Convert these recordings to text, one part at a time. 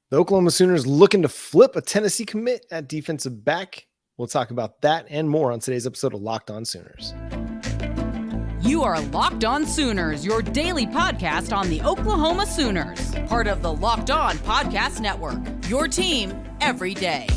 The Oklahoma Sooners looking to flip a Tennessee commit at defensive back. We'll talk about that and more on today's episode of Locked On Sooners. You are Locked On Sooners, your daily podcast on the Oklahoma Sooners, part of the Locked On Podcast Network, your team every day.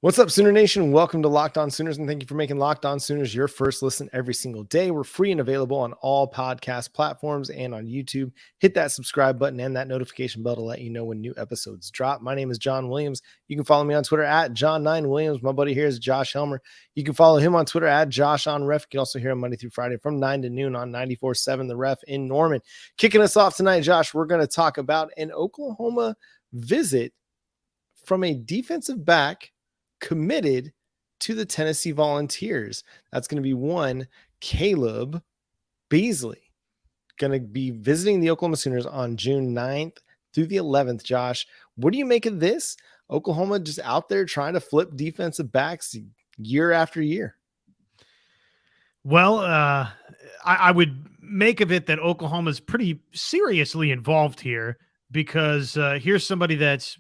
What's up, Sooner Nation? Welcome to Locked On Sooners, and thank you for making Locked On Sooners your first listen every single day. We're free and available on all podcast platforms and on YouTube. Hit that subscribe button and that notification bell to let you know when new episodes drop. My name is John Williams. You can follow me on Twitter at John9Williams. My buddy here is Josh Helmer. You can follow him on Twitter at JoshOnRef. You can also hear him Monday through Friday from 9 to noon on 94.7 The Ref in Norman. Kicking us off tonight, Josh, we're going to talk about an Oklahoma visit from a defensive back committed to the Tennessee Volunteers. That's going to be one Kaleb Beasley, going to be visiting the Oklahoma Sooners on June 9th through the 11th. Josh, what do you make of this? Oklahoma just out there trying to flip defensive backs year after year. Well, I would make of it that Oklahoma's pretty seriously involved here because here's somebody that's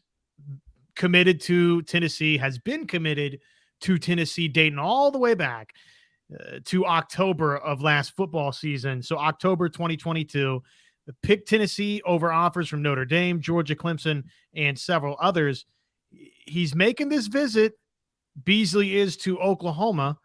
committed to Tennessee, has been committed to Tennessee, dating all the way back to October of last football season. So October 2022, picked Tennessee over offers from Notre Dame, Georgia, Clemson, and several others. He's making this visit. Beasley is to Oklahoma.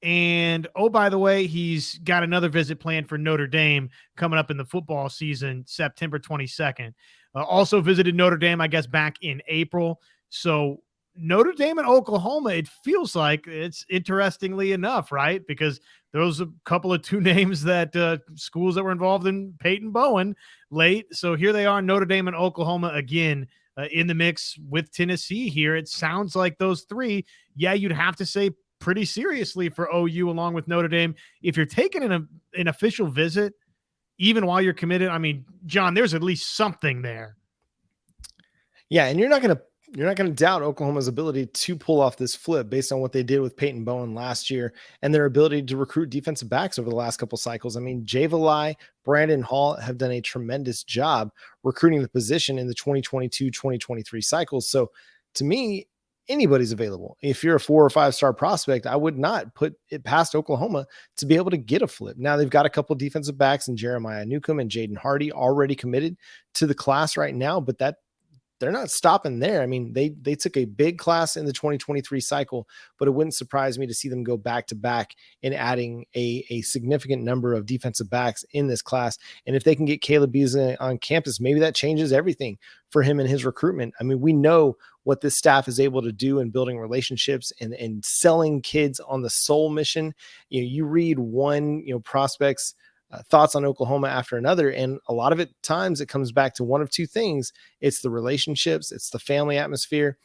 And, oh, by the way, he's got another visit planned for Notre Dame coming up in the football season, September 22nd. Also visited Notre Dame, I guess, back in April. So Notre Dame and Oklahoma, it feels like it's interestingly enough, right? Because those are a couple of two names that schools that were involved in Peyton Bowen late. So here they are, Notre Dame and Oklahoma again in the mix with Tennessee here. It sounds like those three, yeah, you'd have to say pretty seriously for OU along with Notre Dame. If you're taking an official visit, even while you're committed, I mean, John, there's at least something there. Yeah, and you're not going to doubt Oklahoma's ability to pull off this flip based on what they did with Peyton Bowen last year and their ability to recruit defensive backs over the last couple cycles. I mean, Jay Valai, Brandon Hall have done a tremendous job recruiting the position in the 2022-2023 cycles. So to me, anybody's available. If you're a 4 or 5 star prospect, I would not put it past Oklahoma to be able to get a flip. Now they've got a couple defensive backs in Jeremiah Newcomb and Jaden Hardy already committed to the class right now, but they're not stopping there. I mean, they took a big class in the 2023 cycle, but it wouldn't surprise me to see them go back to back in adding a significant number of defensive backs in this class. And if they can get Kaleb Beasley on campus, maybe that changes everything for him and his recruitment. I mean, we know what this staff is able to do in building relationships and selling kids on the soul mission. You read one, prospects thoughts on Oklahoma after another. And a lot of times it comes back to one of two things. It's the relationships, it's the family atmosphere,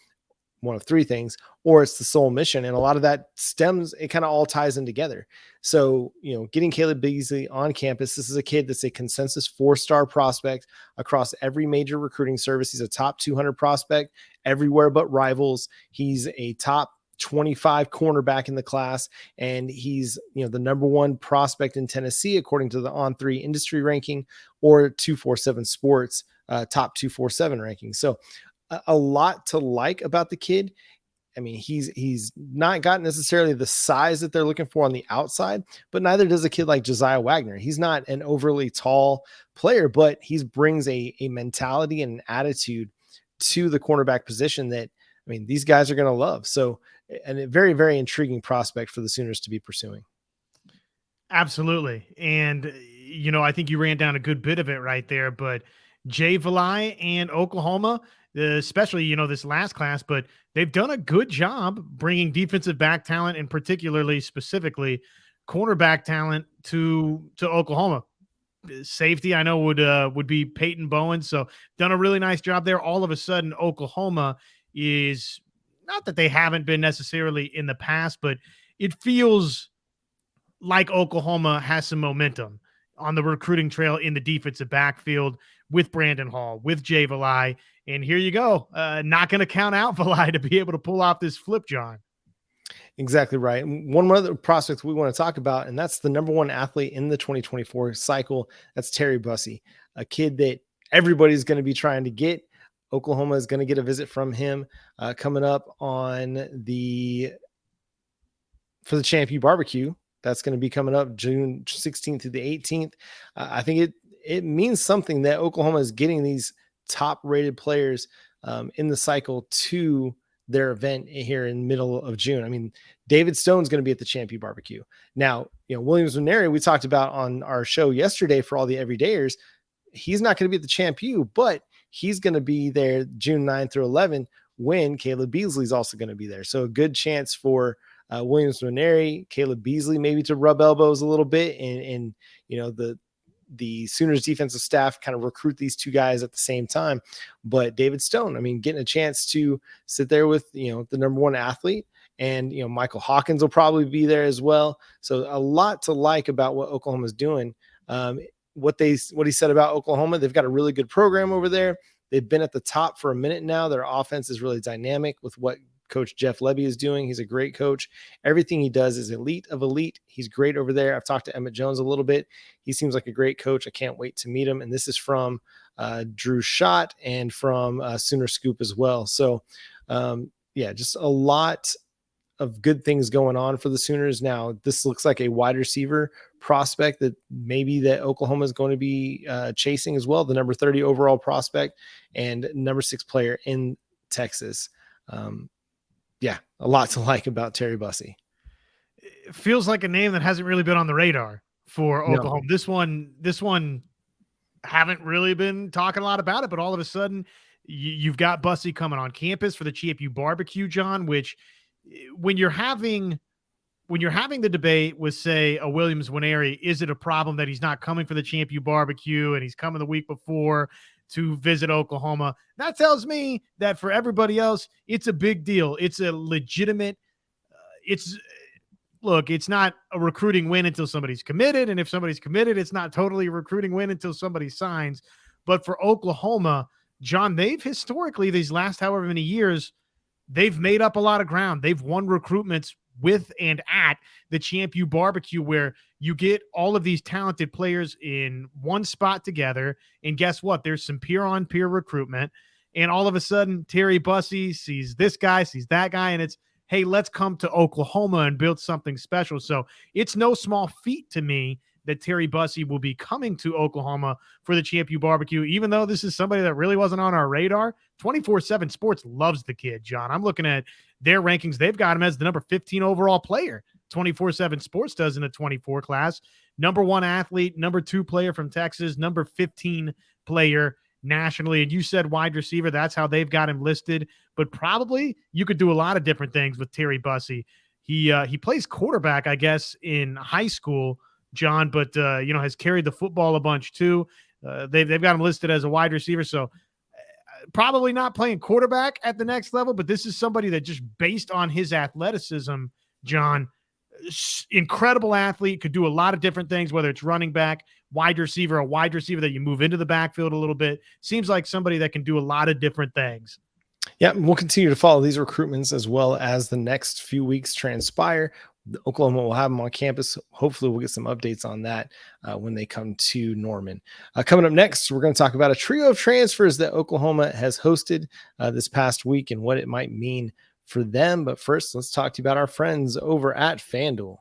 one of three things, or it's the soul mission. And a lot of that it kind of all ties in together. So, getting Kaleb Beasley on campus, this is a kid that's a consensus 4-star prospect across every major recruiting service. He's a top 200 prospect everywhere but Rivals. He's a top 25 cornerback in the class, and he's the number 1 prospect in Tennessee according to the On3 industry ranking or 247 Sports top 247 ranking. So a lot to like about the kid. I mean, he's not got necessarily the size that they're looking for on the outside, but neither does a kid like Josiah Wagner. He's not an overly tall player, but he brings a mentality and an attitude to the cornerback position that, I mean, these guys are going to love. So, and a very, very intriguing prospect for the Sooners to be pursuing. Absolutely. And, I think you ran down a good bit of it right there, but Jay Valai and Oklahoma, especially, this last class, but they've done a good job bringing defensive back talent and specifically cornerback talent to Oklahoma. Safety, I know would be Peyton Bowen. So done a really nice job there. All of a sudden, Oklahoma is not that they haven't been necessarily in the past, but it feels like Oklahoma has some momentum on the recruiting trail in the defensive backfield with Brandon Hall, with Jay Valai, And here you go. Not going to count out Valai to be able to pull off this flip, John. Exactly right. One other prospect we want to talk about, and that's the number one athlete in the 2024 cycle. That's Terry Bussey, a kid that everybody's going to be trying to get. Oklahoma is going to get a visit from him coming up for the ChampU BBQ. That's going to be coming up June 16th to the 18th. I think it means something that Oklahoma is getting these top rated players in the cycle to their event here in middle of June. I mean, David Stone's going to be at the ChampU BBQ. Now, Williams Nwaneri, we talked about on our show yesterday for all the everydayers. He's not going to be at the ChampU, but he's going to be there June 9th through 11th when Kaleb Beasley is also going to be there. So a good chance for Williams Nwaneri, Kaleb Beasley, maybe to rub elbows a little bit and the Sooners defensive staff kind of recruit these two guys at the same time. But David Stone, I mean, getting a chance to sit there with, the number one athlete, and, Michael Hawkins will probably be there as well. So a lot to like about what Oklahoma's doing. What he said about Oklahoma, they've got a really good program over there. They've been at the top for a minute now. Their offense is really dynamic with what Coach Jeff Lebby is doing. He's a great coach. Everything he does is elite of elite. He's great over there. I've talked to Emmett Jones a little bit. He seems like a great coach. I can't wait to meet him. And this is from Drew Schott and from Sooner Scoop as well. So just a lot of good things going on for the Sooners. Now, this looks like a wide receiver prospect that Oklahoma is going to be chasing as well. The number 30 overall prospect and number 6 player in Texas. A lot to like about Terry Bussey. It feels like a name that hasn't really been on the radar for Oklahoma. No. This one haven't really been talking a lot about it, but all of a sudden you've got Bussey coming on campus for the ChampU BBQ, John, which when you're having the debate with, say, a Williams Nwaneri, is it a problem that he's not coming for the ChampU BBQ and he's coming the week before to visit Oklahoma? That tells me that for everybody else, it's a big deal. It's a legitimate, it's not a recruiting win until somebody's committed. And if somebody's committed, it's not totally a recruiting win until somebody signs. But for Oklahoma, John, they've historically, these last however many years, they've made up a lot of ground. They've won recruitments with and at the ChampU BBQ, where you get all of these talented players in one spot together. And guess what? There's some peer-on-peer recruitment. And all of a sudden, Terry Bussey sees this guy, sees that guy, and it's, hey, let's come to Oklahoma and build something special. So it's no small feat to me that Terry Bussey will be coming to Oklahoma for the ChampU BBQ, even though this is somebody that really wasn't on our radar. 24/7 Sports loves the kid, John. I'm looking at their rankings. They've got him as the number 15 overall player. 24/7 Sports does in the 24 class. Number 1 athlete, number 2 player from Texas, number 15 player nationally. And you said wide receiver. That's how they've got him listed. But probably you could do a lot of different things with Terry Bussey. He plays quarterback, I guess, in high school, John, but has carried the football a bunch too. They've got him listed as a wide receiver, so probably not playing quarterback at the next level. But this is somebody that, just based on his athleticism, John, incredible athlete, could do a lot of different things, whether it's running back, wide receiver, a wide receiver that you move into the backfield a little bit. Seems like somebody that can do a lot of different things. Yeah, we'll continue to follow these recruitments as well as the next few weeks transpire. Oklahoma will have them on campus. Hopefully we'll get some updates on that when they come to Norman. Coming up next, we're going to talk about a trio of transfers that Oklahoma has hosted this past week and what it might mean for them. But first, let's talk to you about our friends over at FanDuel.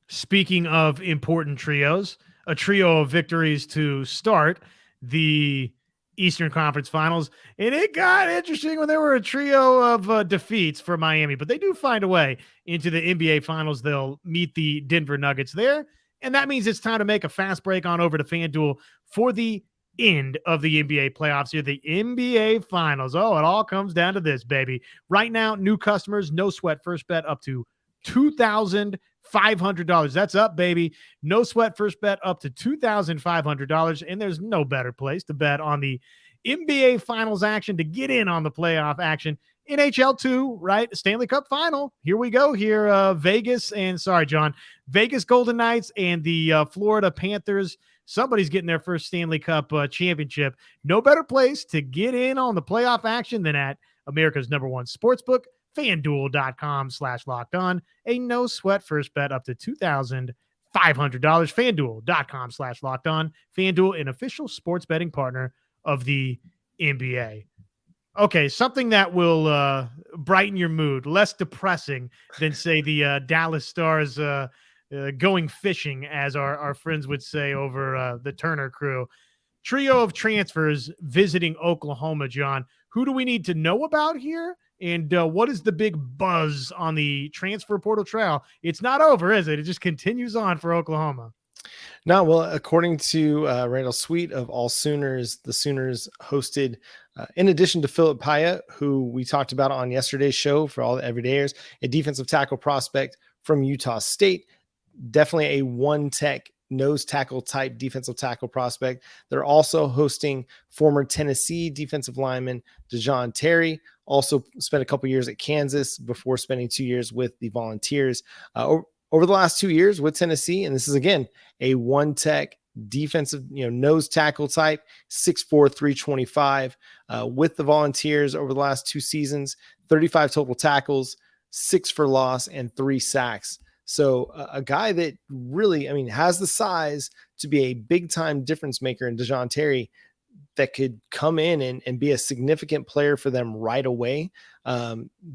Speaking of important trios, a trio of victories to start the Eastern Conference Finals, and it got interesting when there were a trio of defeats for Miami, but they do find a way into the NBA Finals. They'll meet the Denver Nuggets there, and that means it's time to make a fast break on over to FanDuel for the end of the NBA playoffs here, the NBA Finals. Oh, it all comes down to this, baby. Right now, new customers, no sweat, first bet up to $2,500. That's up, baby. No sweat, first bet up to $2,500. And there's no better place to bet on the NBA Finals action to get in on the playoff action. NHL 2, right? Stanley Cup Final. Here we go here. Vegas Golden Knights and the Florida Panthers somebody's getting their first Stanley Cup championship. No better place to get in on the playoff action than at America's #1 sportsbook, FanDuel.com/locked-on. A no sweat first bet up to $2,500. FanDuel.com/locked-on. FanDuel, an official sports betting partner of the NBA. Okay, something that will brighten your mood, less depressing than, say, the Dallas Stars going fishing, as our friends would say over the Turner crew. Trio of transfers visiting Oklahoma, John. Who do we need to know about here? And what is the big buzz on the transfer portal trail? It's not over, is it? It just continues on for Oklahoma. No, well, according to Randall Sweet of All Sooners, the Sooners hosted, in addition to Phillip Paea, who we talked about on yesterday's show for all the everydayers, a defensive tackle prospect from Utah State, definitely a one-tech nose tackle type defensive tackle prospect. They're also hosting former Tennessee defensive lineman DeJohn Terry, also spent a couple years at Kansas before spending 2 years with the Volunteers. Over the last 2 years with Tennessee, and this is, again, a one-tech defensive, nose tackle type, 6'4", 325, with the Volunteers over the last 2 seasons, 35 total tackles, 6 for loss, and 3 sacks. So a guy that really, has the size to be a big-time difference maker in DeJohn Terry that could come in and be a significant player for them right away,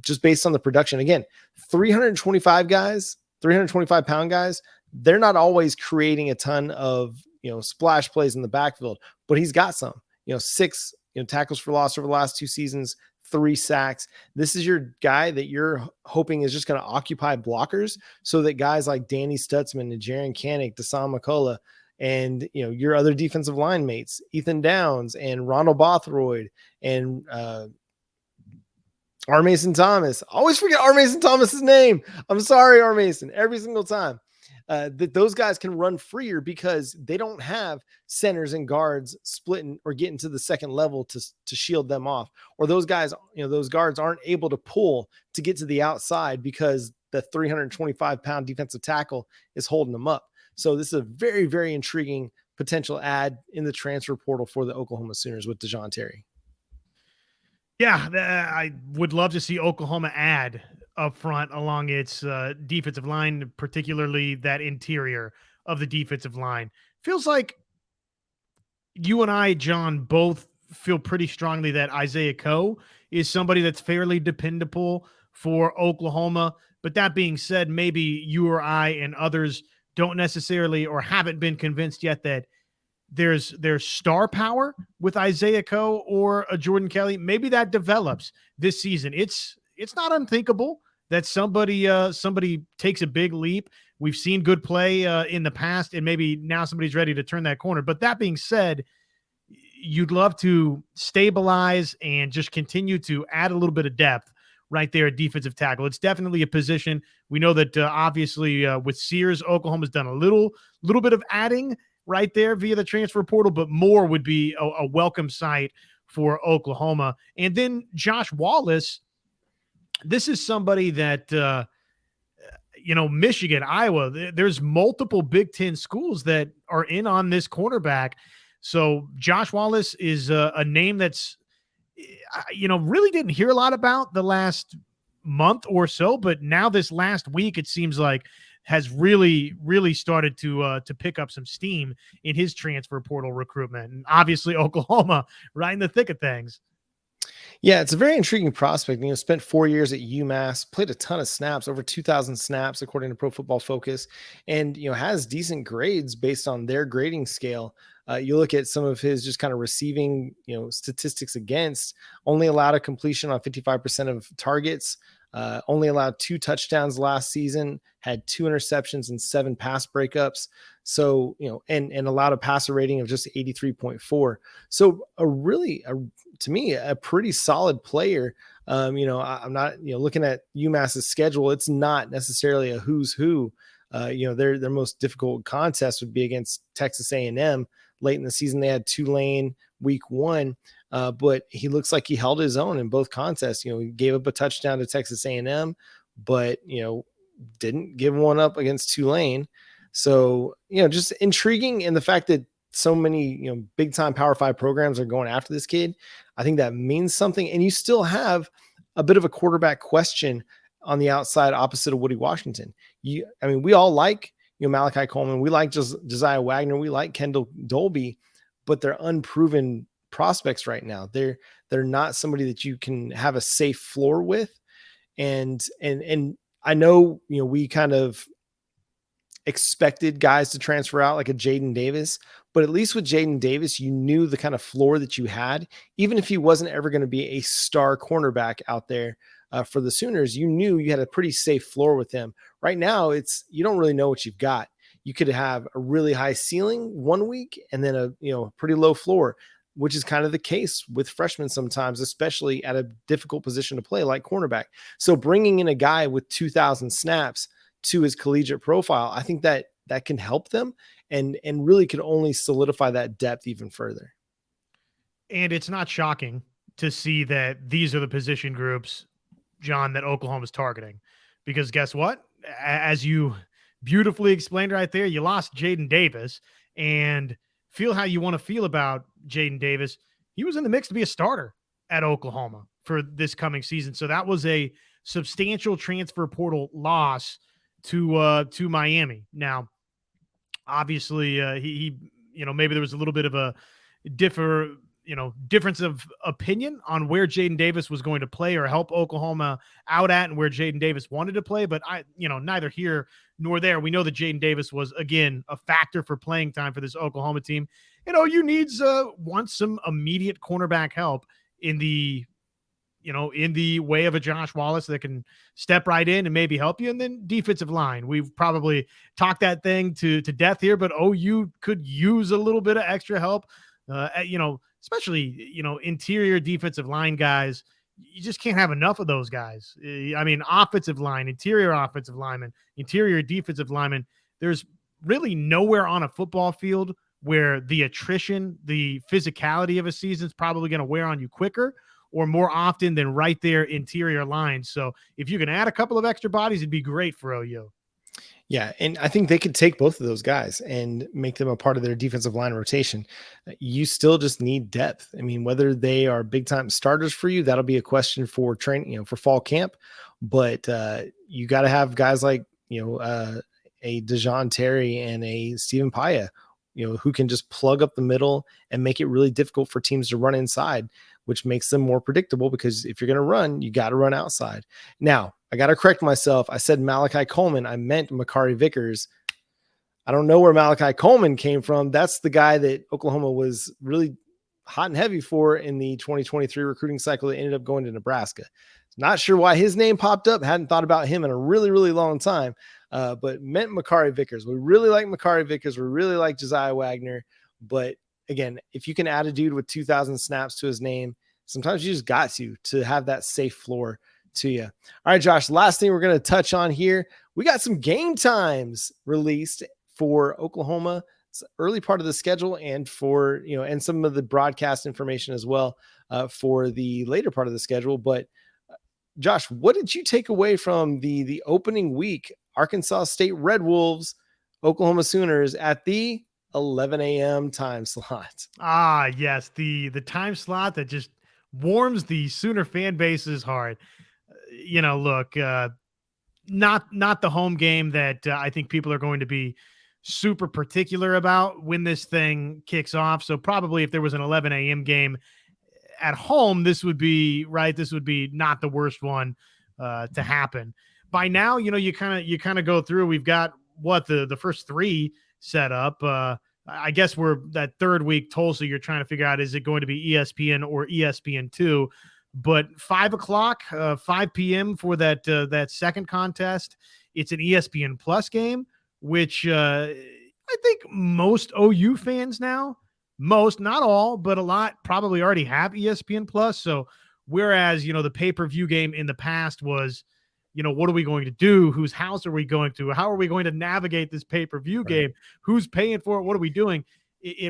just based on the production. Again, 325-pound guys, they're not always creating a ton of, splash plays in the backfield, but he's got some, 6, tackles for loss over the last 2 seasons, 3 sacks. This is your guy that you're hoping is just going to occupy blockers so that guys like Danny Stutzman and Jaron Kanik, Dasan McCullough, and, your other defensive line mates, Ethan Downs and Ronald Bothroyd and, R. Mason Thomas. Always forget R. Mason Thomas's name. I'm sorry, R. Mason, every single time. That those guys can run freer because they don't have centers and guards splitting or getting to the second level to shield them off. Or those guys, those guards aren't able to pull to get to the outside because the 325-pound defensive tackle is holding them up. So this is a very, very intriguing potential add in the transfer portal for the Oklahoma Sooners with DeJohn Terry. Yeah, I would love to see Oklahoma add up front along its defensive line, particularly that interior of the defensive line. Feels like you and I, John, both feel pretty strongly that Isaiah Coe is somebody that's fairly dependable for Oklahoma. But that being said, maybe you or I and others don't necessarily or haven't been convinced yet that there's star power with Isaiah Coe or a Jordan Kelly. Maybe that develops this season. It's not unthinkable that somebody takes a big leap. We've seen good play in the past, and maybe now somebody's ready to turn that corner. But that being said, you'd love to stabilize and just continue to add a little bit of depth right there at defensive tackle. It's definitely a position. We know that obviously with Sears, Oklahoma's done a little bit of adding right there via the transfer portal, but more would be a welcome sight for Oklahoma. And then Josh Wallace, this is somebody that, Michigan, Iowa, there's multiple Big Ten schools that are in on this cornerback. So Josh Wallace is a name that's, really didn't hear a lot about the last month or so, but now this last week, it seems like has really, really started to pick up some steam in his transfer portal recruitment. And obviously Oklahoma right in the thick of things. Yeah, it's a very intriguing prospect. Spent 4 years at UMass, played a ton of snaps, over 2,000 snaps, according to Pro Football Focus, and, has decent grades based on their grading scale. You look at some of his just kind of receiving, statistics against, only allowed a completion on 55% of targets, only allowed 2 touchdowns last season, had 2 interceptions and 7 pass breakups. So, and allowed a passer rating of just 83.4. So to me, a pretty solid player. I'm not, looking at UMass's schedule. It's not necessarily a who's who. Their most difficult contest would be against Texas A&M late in the season. They had Tulane week 1. But he looks like he held his own in both contests. He gave up a touchdown to Texas A&M, but, didn't give one up against Tulane. So, just intriguing in the fact that so many, big time Power 5 programs are going after this kid. I think that means something. And you still have a bit of a quarterback question on the outside opposite of Woody Washington. We all like, Malachi Coleman. We like Josiah Wagner. We like Kendall Dolby, but they're unproven prospects right now. They're not somebody that you can have a safe floor with. And I know, we kind of expected guys to transfer out like a Jaden Davis, but at least with Jaden Davis, you knew the kind of floor that you had. Even if he wasn't ever going to be a star cornerback out there for the Sooners, you knew you had a pretty safe floor with him. Right now, you don't really know what you've got. You could have a really high ceiling one week and then a pretty low floor, which is kind of the case with freshmen sometimes, especially at a difficult position to play like cornerback. So bringing in a guy with 2,000 snaps to his collegiate profile, I think that can help them and really could only solidify that depth even further. And it's not shocking to see that these are the position groups, John, that Oklahoma's targeting, because guess what? As you beautifully explained right there, you lost Jaden Davis, and feel how you want to feel about Jaden Davis. He was in the mix to be a starter at Oklahoma for this coming season. So that was a substantial transfer portal loss to Miami. Now, obviously, he maybe there was a little bit of a difference of opinion on where Jaden Davis was going to play or help Oklahoma out at, and where Jaden Davis wanted to play. But neither here nor there. We know that Jaden Davis was, again, a factor for playing time for this Oklahoma team. OU wants some immediate cornerback help in the way of a Josh Wallace that can step right in and maybe help you. And then defensive line. We've probably talked that thing to death here, but OU could use a little bit of extra help, especially, interior defensive line guys. You just can't have enough of those guys. Offensive line, interior offensive linemen, interior defensive linemen. There's really nowhere on a football field where the attrition, the physicality of a season is probably going to wear on you quicker or more often than right there interior lines. So if you can add a couple of extra bodies, it'd be great for OU. Yeah, and I think they could take both of those guys and make them a part of their defensive line rotation. You still just need depth. Whether they are big-time starters for you, that'll be a question for training, for fall camp. But you got to have guys like, a DeJoun Terry and a Stephen Paea, who can just plug up the middle and make it really difficult for teams to run inside, which makes them more predictable, because if you're going to run, you got to run outside. Now, I got to correct myself. I said Malachi Coleman. I meant Makari Vickers. I don't know where Malachi Coleman came from. That's the guy that Oklahoma was really hot and heavy for in the 2023 recruiting cycle that ended up going to Nebraska. Not sure why his name popped up. Hadn't thought about him in a really, really long time, but meant Makari Vickers. We really like Makari Vickers. We really like Josiah Wagner. But again, if you can add a dude with 2,000 snaps to his name, sometimes you just got to have that safe floor to you. All right, Josh, last thing we're going to touch on here. We got some game times released for Oklahoma. It's early part of the schedule, and for, and some of the broadcast information as well for the later part of the schedule. But Josh, what did you take away from the opening week? Arkansas State Red Wolves, Oklahoma Sooners at the 11 a.m. time slot. Ah, yes. The time slot that just warms the Sooner fan base's heart. Look, not the home game that I think people are going to be super particular about when this thing kicks off. So probably if there was an 11 a.m. game at home, this would be not the worst one to happen. By now, you kind of go through. We've got the first three set up. I guess we're that third week Tulsa. You're trying to figure out, is it going to be ESPN or ESPN2? But 5:00, 5 p.m. for that second contest. It's an ESPN Plus game, which I think most OU fans now, not all, but a lot probably already have ESPN Plus. So whereas, the pay-per-view game in the past was, what are we going to do? Whose house are we going to? How are we going to navigate this pay-per-view game? Who's paying for it? What are we doing? This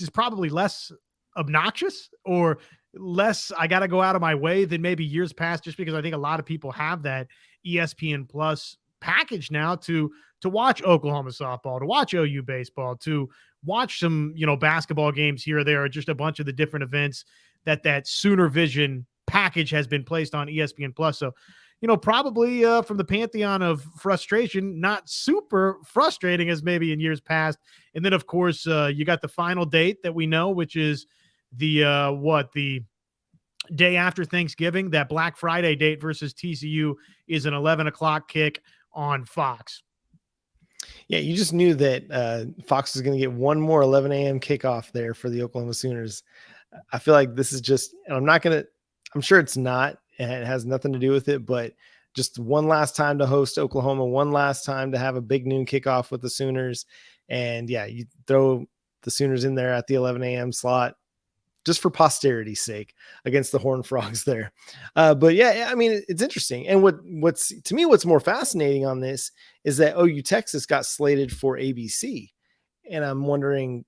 is probably less obnoxious or less I got to go out of my way than maybe years past, just because I think a lot of people have that ESPN Plus package now to to watch Oklahoma softball, to watch OU baseball, to watch some, basketball games here or there, or just a bunch of the different events that Sooner Vision package has been placed on ESPN Plus. So, probably from the pantheon of frustration, not super frustrating as maybe in years past. And then, of course, you got the final date that we know, which is the day after Thanksgiving. That Black Friday date versus TCU is an 11 o'clock kick on Fox. Yeah, you just knew that Fox was going to get one more 11 a.m. kickoff there for the Oklahoma Sooners. I feel like this is just, and I'm sure it's not, and it has nothing to do with it, but just one last time to host Oklahoma, one last time to have a big noon kickoff with the Sooners. And yeah, you throw the Sooners in there at the 11 a.m. slot just for posterity's sake against the Horned Frogs there. But yeah, I mean, it's interesting. And what's more fascinating on this is that OU Texas got slated for ABC. And I'm wondering,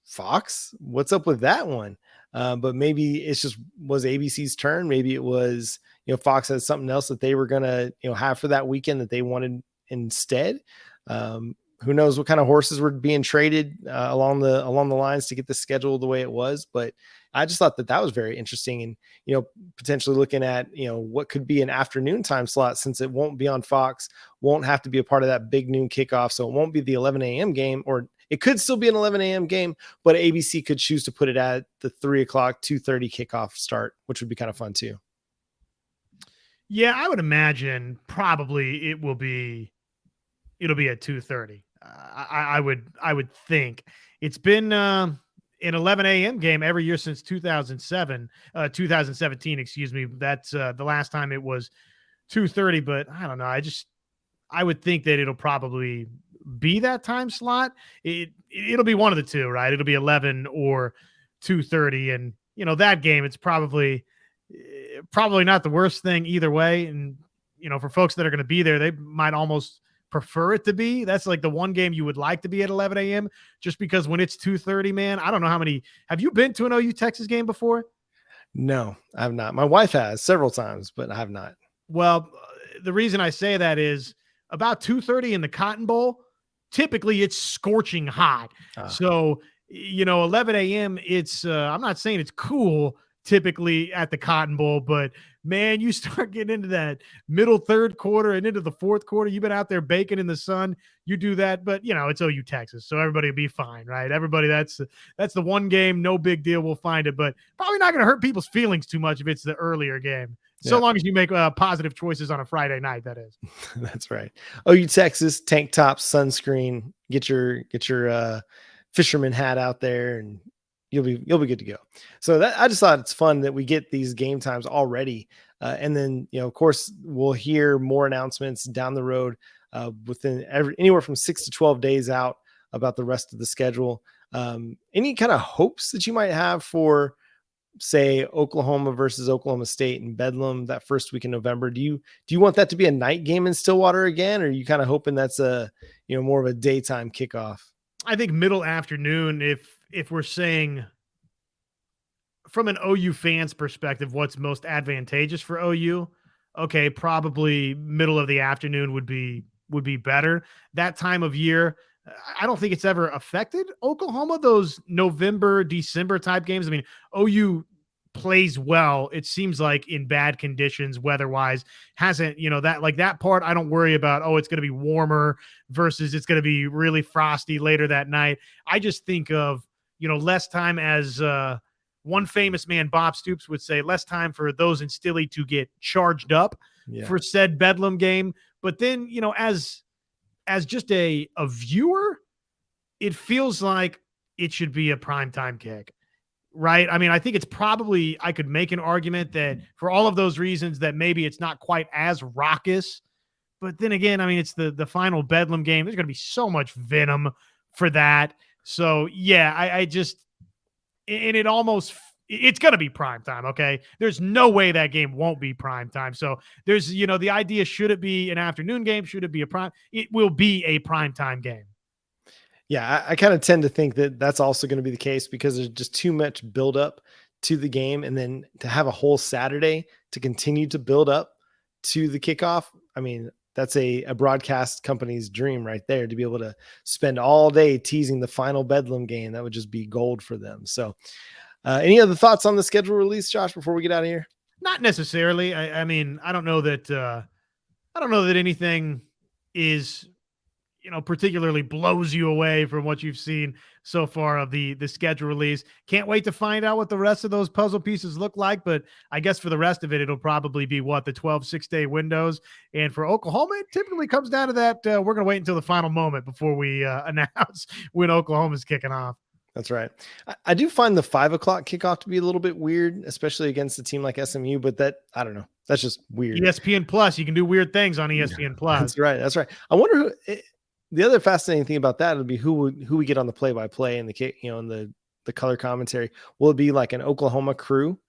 Fox, what's up with that one? But maybe it's just was ABC's turn. Maybe it was, Fox had something else that they were going to, have for that weekend that they wanted instead. Who knows what kind of horses were being traded along the lines to get the schedule the way it was. But I just thought that was very interesting. And, potentially looking at, what could be an afternoon time slot, since it won't be on Fox, won't have to be a part of that big noon kickoff. So it won't be the 11 a.m. game, or it could still be an 11 a.m. game, but ABC could choose to put it at the 3 o'clock, 2:30 kickoff start, which would be kind of fun too. Yeah, I would imagine probably it'll be at 2:30. I would think it's been an 11 a.m. game every year since 2017, excuse me. That's the last time it was 2:30, but I don't know. I would think that it'll probably be that time slot. It'll be one of the two, right? It'll be 11 or 2:30. And, that game, it's probably not the worst thing either way. And, for folks that are going to be there, they might almost prefer it to be. That's like the one game you would like to be at 11 a.m. just because when it's 2:30, man, I don't know how many. Have you been to an OU Texas game before? No, I have not. My wife has several times, but I have not. Well, the reason I say that is about 2:30 in the Cotton Bowl, typically it's scorching hot. So, 11 a.m. it's I'm not saying it's cool typically at the Cotton Bowl, but man, you start getting into that middle third quarter and into the fourth quarter. You've been out there baking in the sun. You do that, but it's OU Texas, so everybody will be fine, right? Everybody, that's the one game, no big deal. We'll find it, but probably not going to hurt people's feelings too much if it's the earlier game. So long as you make positive choices on a Friday night, that is. That's right. OU Texas, tank top, sunscreen. Get your fisherman hat out there, and you'll be good to go. So I just thought it's fun that we get these game times already. And then, of course, we'll hear more announcements down the road within anywhere from 6 to 12 days out about the rest of the schedule. Any kind of hopes that you might have for, say, Oklahoma versus Oklahoma State in Bedlam that first week in November? Do you want that to be a night game in Stillwater again? Or are you kind of hoping that's more of a daytime kickoff? I think middle afternoon, if we're saying from an OU fan's perspective, what's most advantageous for OU, okay, probably middle of the afternoon would be better. That time of year, I don't think it's ever affected Oklahoma, those November, December type games. I mean, OU plays well, it seems like, in bad conditions weather-wise. Hasn't, that part I don't worry about. Oh, it's going to be warmer versus it's going to be really frosty later that night. I just think of, less time, as one famous man, Bob Stoops, would say, less time for those in Stilly to get charged up for said Bedlam game. But then, as just a viewer, it feels like it should be a primetime kick, right? I mean, I think it's probably, I could make an argument that for all of those reasons that maybe it's not quite as raucous. But then again, I mean, it's the final Bedlam game. There's going to be so much venom for that. So, yeah, I just – and it's going to be primetime, okay? There's no way that game won't be primetime. So there's, the idea, should it be an afternoon game? Should it be it will be a primetime game. Yeah, I kind of tend to think that that's also going to be the case because there's just too much buildup to the game. And then to have a whole Saturday to continue to build up to the kickoff, I mean, that's a broadcast company's dream right there, to be able to spend all day teasing the final Bedlam game. That would just be gold for them. So any other thoughts on the schedule release, Josh, before we get out of here? Not necessarily. I mean, I don't know that anything is, particularly blows you away from what you've seen so far of the schedule release. Can't wait to find out what the rest of those puzzle pieces look like. But I guess for the rest of it, it'll probably be the 12 6-day windows. And for Oklahoma, it typically comes down to that. We're going to wait until the final moment before we announce when Oklahoma's kicking off. That's right. I do find the 5 o'clock kickoff to be a little bit weird, especially against a team like SMU, but I don't know. That's just weird. ESPN Plus, you can do weird things on ESPN Plus. That's right. That's right. I wonder the other fascinating thing about that would be who we get on the play-by-play and and the color commentary. Will it be like an Oklahoma crew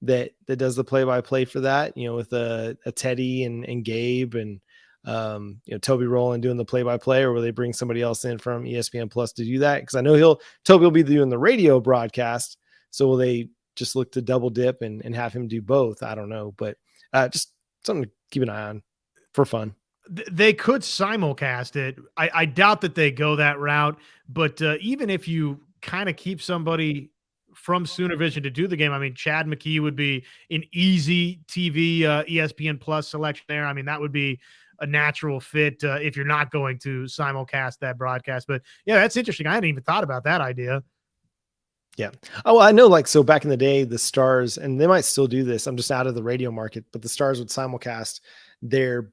that does the play-by-play for that, with a Teddy and Gabe and Toby Rowland doing the play-by-play, or will they bring somebody else in from ESPN Plus to do that? Because I know Toby will be doing the radio broadcast. So will they just look to double dip and have him do both? I don't know, but just something to keep an eye on for fun. They could simulcast it. I doubt that they go that route, but even if you kind of keep somebody from Sooner Vision to do the game, I mean, Chad McKee would be an easy TV ESPN Plus selection there. I mean, that would be a natural fit if you're not going to simulcast that broadcast. But yeah, that's interesting. I hadn't even thought about that idea. Yeah. Oh, I know. So back in the day, the Stars, and they might still do this, I'm just out of the radio market, but the Stars would simulcast their,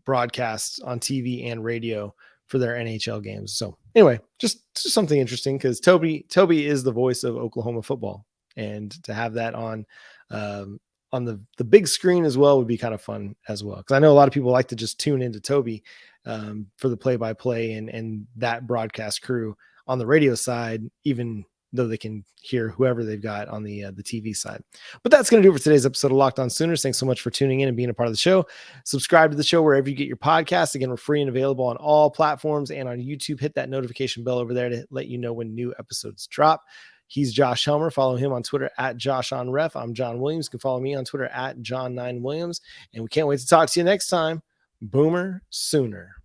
broadcasts on TV and radio for their NHL games. So anyway, just something interesting, because Toby is the voice of Oklahoma football, and to have that on the big screen as well would be kind of fun as well. Cause I know a lot of people like to just tune into Toby for the play-by-play and that broadcast crew on the radio side, even though they can hear whoever they've got on the TV side. But that's going to do it for today's episode of Locked On Sooners. Thanks so much for tuning in and being a part of the show. Subscribe to the show wherever you get your podcasts. Again, we're free and available on all platforms and on YouTube. Hit that notification bell over there to let you know when new episodes drop. He's Josh Helmer. Follow him on Twitter at JoshOnRef. I'm John Williams. You can follow me on Twitter at John9Williams. And we can't wait to talk to you next time. Boomer Sooner.